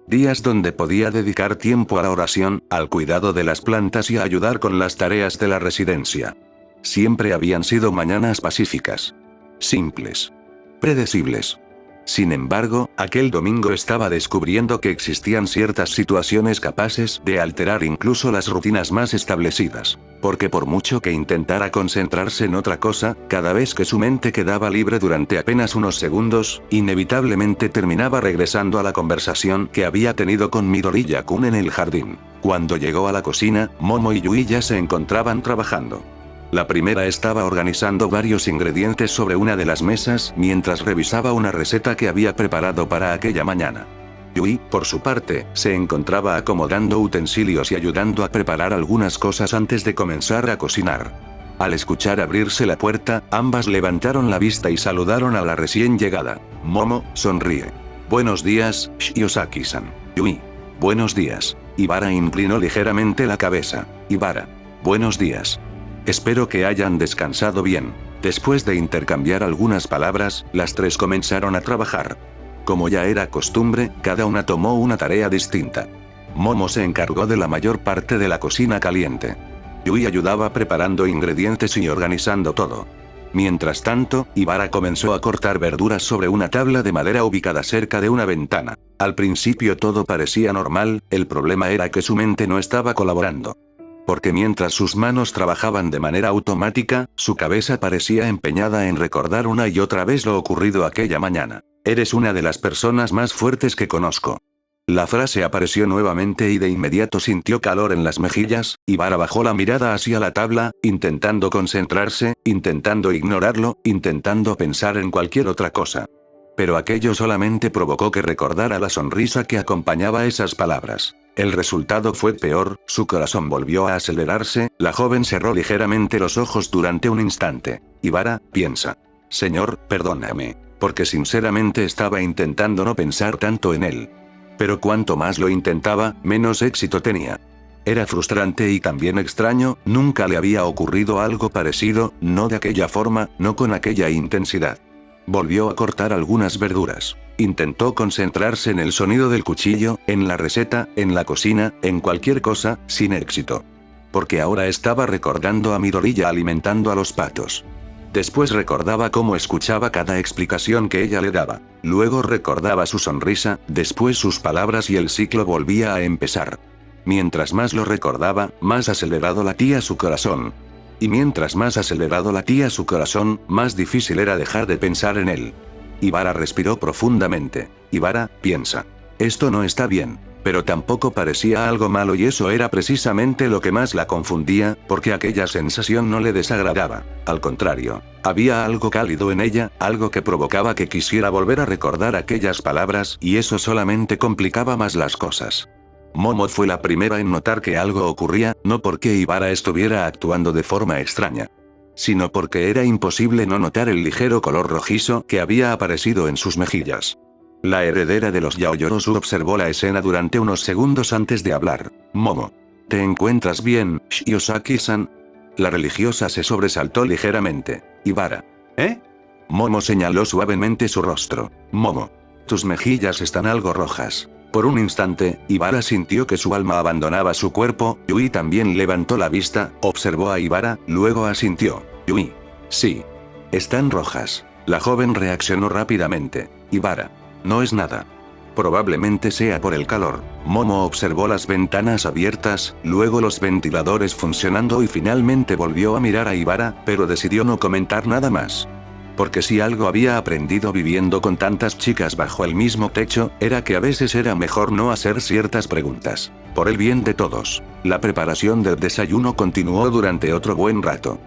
Días donde podía dedicar tiempo a la oración, al cuidado de las plantas y a ayudar con las tareas de la residencia. Siempre habían sido mañanas pacíficas. Simples. Predecibles. Sin embargo, aquel domingo estaba descubriendo que existían ciertas situaciones capaces de alterar incluso las rutinas más establecidas. Porque por mucho que intentara concentrarse en otra cosa, cada vez que su mente quedaba libre durante apenas unos segundos, inevitablemente terminaba regresando a la conversación que había tenido con Midoriya-kun en el jardín. Cuando llegó a la cocina, Momo y Yui ya se encontraban trabajando. La primera estaba organizando varios ingredientes sobre una de las mesas mientras revisaba una receta que había preparado para aquella mañana. Yui, por su parte, se encontraba acomodando utensilios y ayudando a preparar algunas cosas antes de comenzar a cocinar. Al escuchar abrirse la puerta, ambas levantaron la vista y saludaron a la recién llegada. Momo sonríe. Buenos días, Shiozaki-san. Yui. Buenos días. Ibara inclinó ligeramente la cabeza. Ibara. Buenos días. Espero que hayan descansado bien. Después de intercambiar algunas palabras, las tres comenzaron a trabajar. Como ya era costumbre, cada una tomó una tarea distinta. Momo se encargó de la mayor parte de la cocina caliente. Yui ayudaba preparando ingredientes y organizando todo. Mientras tanto, Ibara comenzó a cortar verduras sobre una tabla de madera ubicada cerca de una ventana. Al principio todo parecía normal, el problema era que su mente no estaba colaborando. Porque mientras sus manos trabajaban de manera automática, su cabeza parecía empeñada en recordar una y otra vez lo ocurrido aquella mañana. Eres una de las personas más fuertes que conozco. La frase apareció nuevamente y de inmediato sintió calor en las mejillas. Ibara bajó la mirada hacia la tabla, intentando concentrarse, intentando ignorarlo, intentando pensar en cualquier otra cosa. Pero aquello solamente provocó que recordara la sonrisa que acompañaba esas palabras. El resultado fue peor, su corazón volvió a acelerarse, la joven cerró ligeramente los ojos durante un instante. Ibara, piensa. Señor, perdóname, porque sinceramente estaba intentando no pensar tanto en él. Pero cuanto más lo intentaba, menos éxito tenía. Era frustrante y también extraño, nunca le había ocurrido algo parecido, no de aquella forma, no con aquella intensidad. Volvió a cortar algunas verduras. Intentó concentrarse en el sonido del cuchillo, en la receta, en la cocina, en cualquier cosa, sin éxito. Porque ahora estaba recordando a Midoriya alimentando a los patos. Después recordaba cómo escuchaba cada explicación que ella le daba. Luego recordaba su sonrisa, después sus palabras y el ciclo volvía a empezar. Mientras más lo recordaba, más acelerado latía su corazón. Y mientras más acelerado latía su corazón, más difícil era dejar de pensar en él. Ibara respiró profundamente. Ibara, piensa. Esto no está bien. Pero tampoco parecía algo malo y eso era precisamente lo que más la confundía, porque aquella sensación no le desagradaba. Al contrario, había algo cálido en ella, algo que provocaba que quisiera volver a recordar aquellas palabras y eso solamente complicaba más las cosas. Momo fue la primera en notar que algo ocurría, no porque Ibara estuviera actuando de forma extraña, sino porque era imposible no notar el ligero color rojizo que había aparecido en sus mejillas. La heredera de los Yaoyorozu observó la escena durante unos segundos antes de hablar. Momo. ¿Te encuentras bien, Shiosaki-san? La religiosa se sobresaltó ligeramente. Ibara. ¿Eh? Momo señaló suavemente su rostro. Momo. Tus mejillas están algo rojas. Por un instante, Ibara sintió que su alma abandonaba su cuerpo. Yui también levantó la vista, observó a Ibara, luego asintió. Yui. Sí. Están rojas. La joven reaccionó rápidamente. Ibara. No es nada. Probablemente sea por el calor. Momo observó las ventanas abiertas, luego los ventiladores funcionando y finalmente volvió a mirar a Ibara, pero decidió no comentar nada más. Porque si algo había aprendido viviendo con tantas chicas bajo el mismo techo, era que a veces era mejor no hacer ciertas preguntas. Por el bien de todos. La preparación del desayuno continuó durante otro buen rato.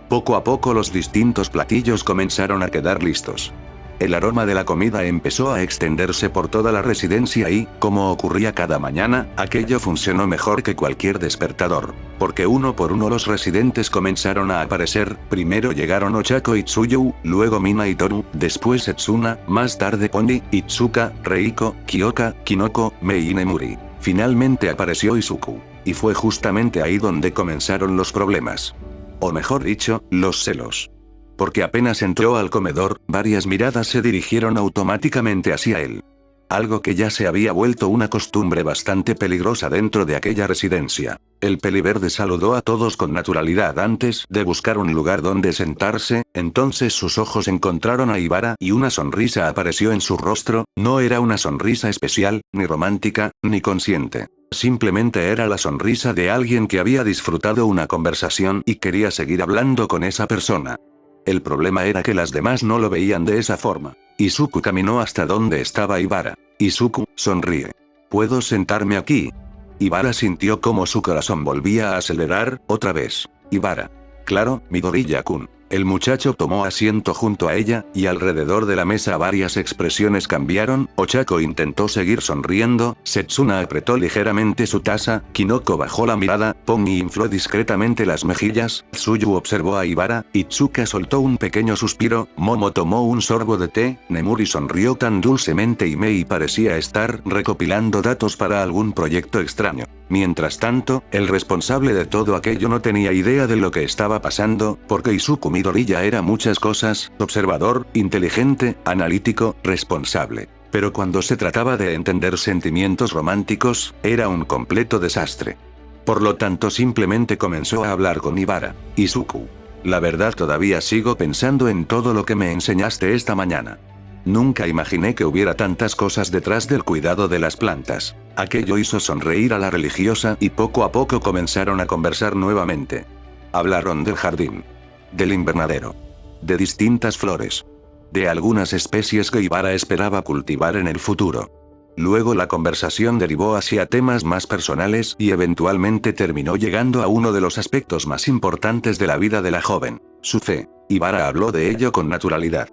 Poco a poco los distintos platillos comenzaron a quedar listos. El aroma de la comida empezó a extenderse por toda la residencia y, como ocurría cada mañana, aquello funcionó mejor que cualquier despertador. Porque uno por uno los residentes comenzaron a aparecer, primero llegaron Ochako y Tsuyu, luego Mina y Toru, después Etsuna, más tarde Pony, Itsuka, Reiko, Kyoka, Kinoko, Mei y Nemuri. Finalmente apareció Izuku. Y fue justamente ahí donde comenzaron los problemas. O mejor dicho, los celos. Porque apenas entró al comedor, varias miradas se dirigieron automáticamente hacia él. Algo que ya se había vuelto una costumbre bastante peligrosa dentro de aquella residencia. El peliverde saludó a todos con naturalidad antes de buscar un lugar donde sentarse, entonces sus ojos encontraron a Ibara y una sonrisa apareció en su rostro. No era una sonrisa especial, ni romántica, ni consciente. Simplemente era la sonrisa de alguien que había disfrutado una conversación y quería seguir hablando con esa persona. El problema era que las demás no lo veían de esa forma. Izuku caminó hasta donde estaba Ibara. Izuku, sonríe. ¿Puedo sentarme aquí? Ibara sintió como su corazón volvía a acelerar, otra vez. Ibara. Claro, Midoriya-kun. El muchacho tomó asiento junto a ella, y alrededor de la mesa varias expresiones cambiaron. Ochako intentó seguir sonriendo, Setsuna apretó ligeramente su taza, Kinoko bajó la mirada, Pony infló discretamente las mejillas, Tsuyu observó a Ibara, Itsuka soltó un pequeño suspiro, Momo tomó un sorbo de té, Nemuri sonrió tan dulcemente y Mei parecía estar recopilando datos para algún proyecto extraño. Mientras tanto, el responsable de todo aquello no tenía idea de lo que estaba pasando, porque Izuku Midoriya era muchas cosas: observador, inteligente, analítico, responsable. Pero cuando se trataba de entender sentimientos románticos, era un completo desastre. Por lo tanto simplemente comenzó a hablar con Ibara. Izuku. La verdad todavía sigo pensando en todo lo que me enseñaste esta mañana. Nunca imaginé que hubiera tantas cosas detrás del cuidado de las plantas. Aquello hizo sonreír a la religiosa y poco a poco comenzaron a conversar nuevamente. Hablaron del jardín. Del invernadero. De distintas flores. De algunas especies que Ibara esperaba cultivar en el futuro. Luego la conversación derivó hacia temas más personales y eventualmente terminó llegando a uno de los aspectos más importantes de la vida de la joven, su fe. Ibara habló de ello con naturalidad.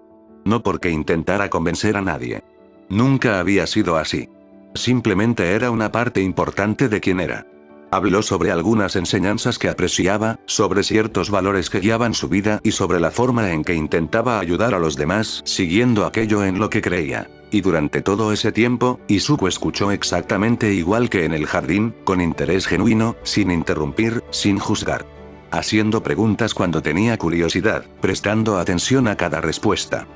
No porque intentara convencer a nadie. Nunca había sido así. Simplemente era una parte importante de quien era. Habló sobre algunas enseñanzas que apreciaba, sobre ciertos valores que guiaban su vida y sobre la forma en que intentaba ayudar a los demás siguiendo aquello en lo que creía. Y durante todo ese tiempo, Izuku escuchó exactamente igual que en el jardín, con interés genuino, sin interrumpir, sin juzgar. Haciendo preguntas cuando tenía curiosidad, prestando atención a cada respuesta.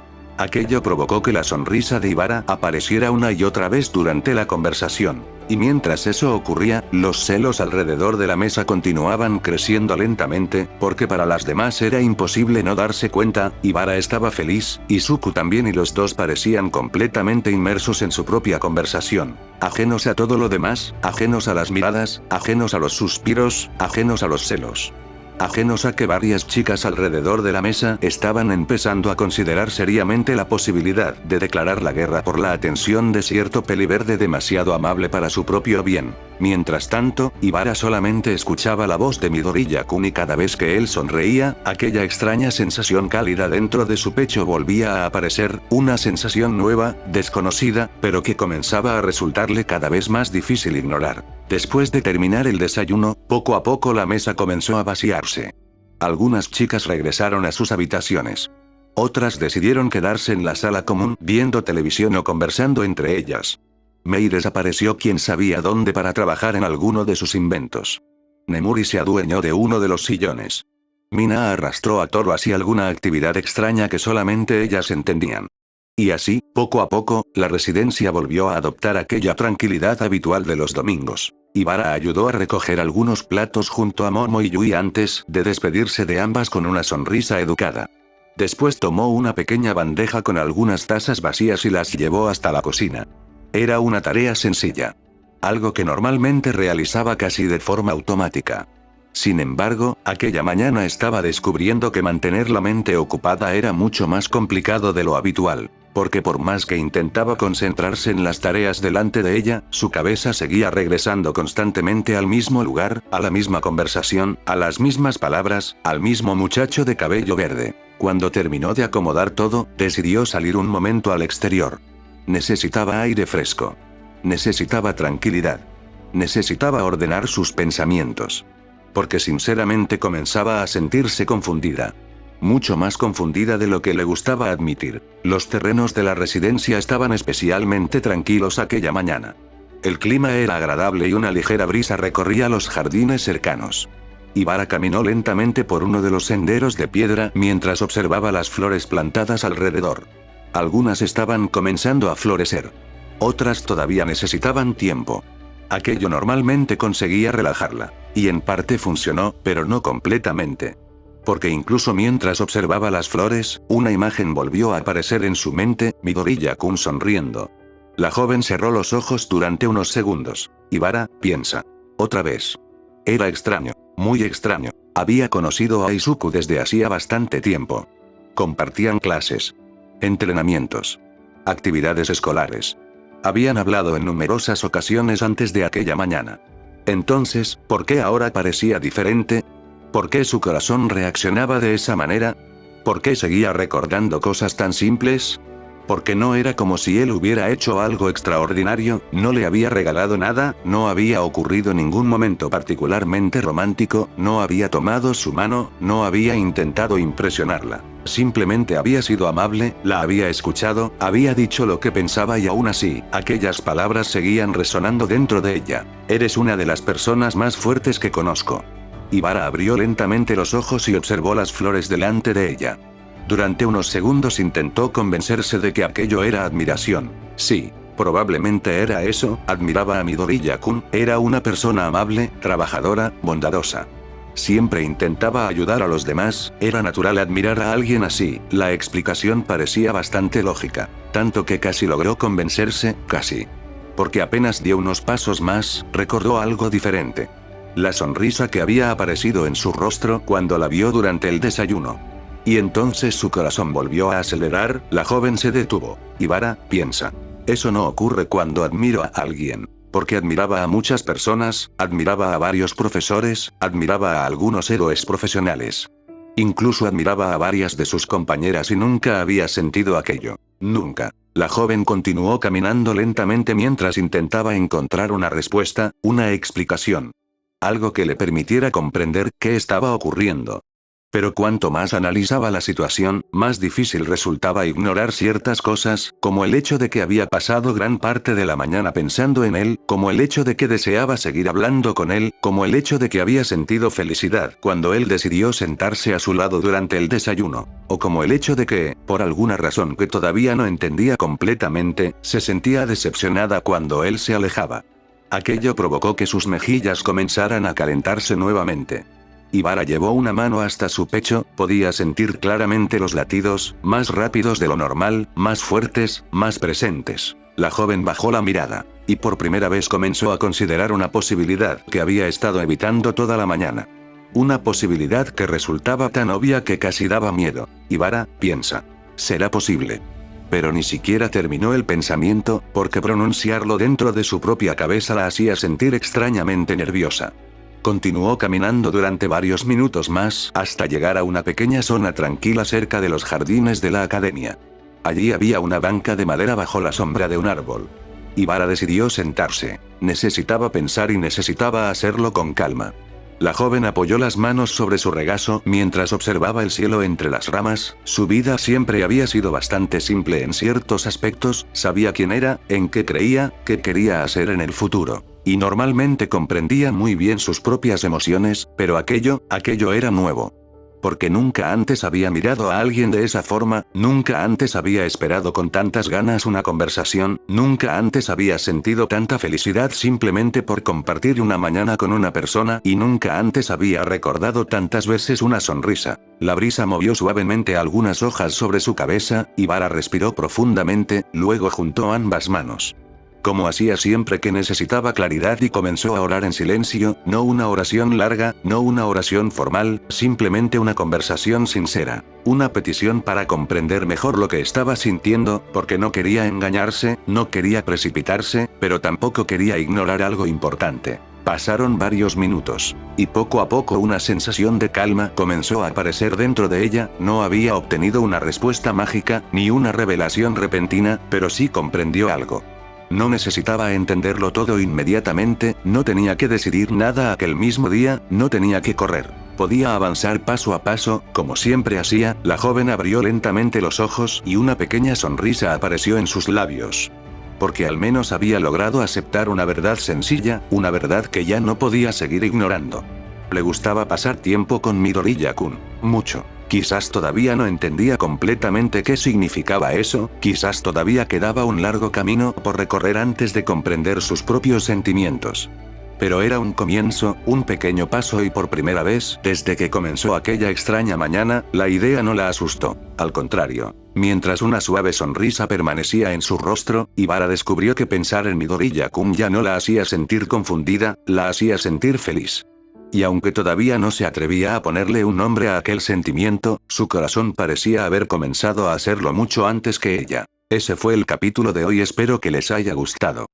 Aquello provocó que la sonrisa de Ibara apareciera una y otra vez durante la conversación. Y mientras eso ocurría, los celos alrededor de la mesa continuaban creciendo lentamente, porque para las demás era imposible no darse cuenta. Ibara estaba feliz, Izuku también, y los dos parecían completamente inmersos en su propia conversación. Ajenos a todo lo demás, ajenos a las miradas, ajenos a los suspiros, ajenos a los celos. Ajenos a que varias chicas alrededor de la mesa estaban empezando a considerar seriamente la posibilidad de declarar la guerra por la atención de cierto peliverde demasiado amable para su propio bien. Mientras tanto, Ibara solamente escuchaba la voz de Midoriya-kun y cada vez que él sonreía, aquella extraña sensación cálida dentro de su pecho volvía a aparecer, una sensación nueva, desconocida, pero que comenzaba a resultarle cada vez más difícil ignorar. Después de terminar el desayuno, poco a poco la mesa comenzó a vaciarse. Algunas chicas regresaron a sus habitaciones. Otras decidieron quedarse en la sala común viendo televisión o conversando entre ellas. Mei desapareció quién sabía dónde para trabajar en alguno de sus inventos. Nemuri se adueñó de uno de los sillones. Mina arrastró a Toru hacia alguna actividad extraña que solamente ellas entendían. Y así, poco a poco, la residencia volvió a adoptar aquella tranquilidad habitual de los domingos. Ibara ayudó a recoger algunos platos junto a Momo y Yui antes de despedirse de ambas con una sonrisa educada. Después tomó una pequeña bandeja con algunas tazas vacías y las llevó hasta la cocina. Era una tarea sencilla. Algo que normalmente realizaba casi de forma automática. Sin embargo, aquella mañana estaba descubriendo que mantener la mente ocupada era mucho más complicado de lo habitual, porque por más que intentaba concentrarse en las tareas delante de ella, su cabeza seguía regresando constantemente al mismo lugar, a la misma conversación, a las mismas palabras, al mismo muchacho de cabello verde. Cuando terminó de acomodar todo, decidió salir un momento al exterior. Necesitaba aire fresco. Necesitaba tranquilidad. Necesitaba ordenar sus pensamientos. Porque sinceramente comenzaba a sentirse confundida. Mucho más confundida de lo que le gustaba admitir. Los terrenos de la residencia estaban especialmente tranquilos aquella mañana. El clima era agradable y una ligera brisa recorría los jardines cercanos. Ibara caminó lentamente por uno de los senderos de piedra mientras observaba las flores plantadas alrededor. Algunas estaban comenzando a florecer. Otras todavía necesitaban tiempo. Aquello normalmente conseguía relajarla. Y en parte funcionó, pero no completamente. Porque incluso mientras observaba las flores, una imagen volvió a aparecer en su mente, Midoriya-kun sonriendo. La joven cerró los ojos durante unos segundos. Ibara, piensa. Otra vez. Era extraño, muy extraño. Había conocido a Izuku desde hacía bastante tiempo. Compartían clases, entrenamientos, actividades escolares. Habían hablado en numerosas ocasiones antes de aquella mañana. Entonces, ¿por qué ahora parecía diferente? ¿Por qué su corazón reaccionaba de esa manera? ¿Por qué seguía recordando cosas tan simples? Porque no era como si él hubiera hecho algo extraordinario, no le había regalado nada, no había ocurrido ningún momento particularmente romántico, no había tomado su mano, no había intentado impresionarla. Simplemente había sido amable, la había escuchado, había dicho lo que pensaba y aún así, aquellas palabras seguían resonando dentro de ella. Eres una de las personas más fuertes que conozco. Ibara abrió lentamente los ojos y observó las flores delante de ella. Durante unos segundos intentó convencerse de que aquello era admiración. Sí, probablemente era eso, admiraba a Midoriya-kun, era una persona amable, trabajadora, bondadosa. Siempre intentaba ayudar a los demás, era natural admirar a alguien así, la explicación parecía bastante lógica. Tanto que casi logró convencerse, casi. Porque apenas dio unos pasos más, recordó algo diferente. La sonrisa que había aparecido en su rostro cuando la vio durante el desayuno. Y entonces su corazón volvió a acelerar, la joven se detuvo. Ibara, piensa. Eso no ocurre cuando admiro a alguien. Porque admiraba a muchas personas, admiraba a varios profesores, admiraba a algunos héroes profesionales. Incluso admiraba a varias de sus compañeras y nunca había sentido aquello. Nunca. La joven continuó caminando lentamente mientras intentaba encontrar una respuesta, una explicación. Algo que le permitiera comprender qué estaba ocurriendo. Pero cuanto más analizaba la situación, más difícil resultaba ignorar ciertas cosas, como el hecho de que había pasado gran parte de la mañana pensando en él, como el hecho de que deseaba seguir hablando con él, como el hecho de que había sentido felicidad cuando él decidió sentarse a su lado durante el desayuno, o como el hecho de que, por alguna razón que todavía no entendía completamente, se sentía decepcionada cuando él se alejaba. Aquello provocó que sus mejillas comenzaran a calentarse nuevamente. Ibara llevó una mano hasta su pecho, podía sentir claramente los latidos, más rápidos de lo normal, más fuertes, más presentes. La joven bajó la mirada, y por primera vez comenzó a considerar una posibilidad que había estado evitando toda la mañana. Una posibilidad que resultaba tan obvia que casi daba miedo. Ibara, piensa. ¿Será posible? Pero ni siquiera terminó el pensamiento, porque pronunciarlo dentro de su propia cabeza la hacía sentir extrañamente nerviosa. Continuó caminando durante varios minutos más hasta llegar a una pequeña zona tranquila cerca de los jardines de la academia. Allí había una banca de madera bajo la sombra de un árbol. Ibara decidió sentarse. Necesitaba pensar y necesitaba hacerlo con calma. La joven apoyó las manos sobre su regazo mientras observaba el cielo entre las ramas. Su vida siempre había sido bastante simple en ciertos aspectos, sabía quién era, en qué creía, qué quería hacer en el futuro. Y normalmente comprendía muy bien sus propias emociones, pero aquello era nuevo. Porque nunca antes había mirado a alguien de esa forma, nunca antes había esperado con tantas ganas una conversación, nunca antes había sentido tanta felicidad simplemente por compartir una mañana con una persona y nunca antes había recordado tantas veces una sonrisa. La brisa movió suavemente algunas hojas sobre su cabeza, y Vara respiró profundamente, luego juntó ambas manos. Como hacía siempre que necesitaba claridad, y comenzó a orar en silencio, no una oración larga, no una oración formal, simplemente una conversación sincera. Una petición para comprender mejor lo que estaba sintiendo, porque no quería engañarse, no quería precipitarse, pero tampoco quería ignorar algo importante. Pasaron varios minutos. Y poco a poco una sensación de calma comenzó a aparecer dentro de ella. No había obtenido una respuesta mágica, ni una revelación repentina, pero sí comprendió algo. No necesitaba entenderlo todo inmediatamente, no tenía que decidir nada aquel mismo día, no tenía que correr. Podía avanzar paso a paso, como siempre hacía. La joven abrió lentamente los ojos y una pequeña sonrisa apareció en sus labios. Porque al menos había logrado aceptar una verdad sencilla, una verdad que ya no podía seguir ignorando. Le gustaba pasar tiempo con Midoriya-kun. Mucho. Quizás todavía no entendía completamente qué significaba eso, quizás todavía quedaba un largo camino por recorrer antes de comprender sus propios sentimientos. Pero era un comienzo, un pequeño paso, y por primera vez, desde que comenzó aquella extraña mañana, la idea no la asustó. Al contrario, mientras una suave sonrisa permanecía en su rostro, Vara descubrió que pensar en Midoriya-kun ya no la hacía sentir confundida, la hacía sentir feliz. Y aunque todavía no se atrevía a ponerle un nombre a aquel sentimiento, su corazón parecía haber comenzado a hacerlo mucho antes que ella. Ese fue el capítulo de hoy, espero que les haya gustado.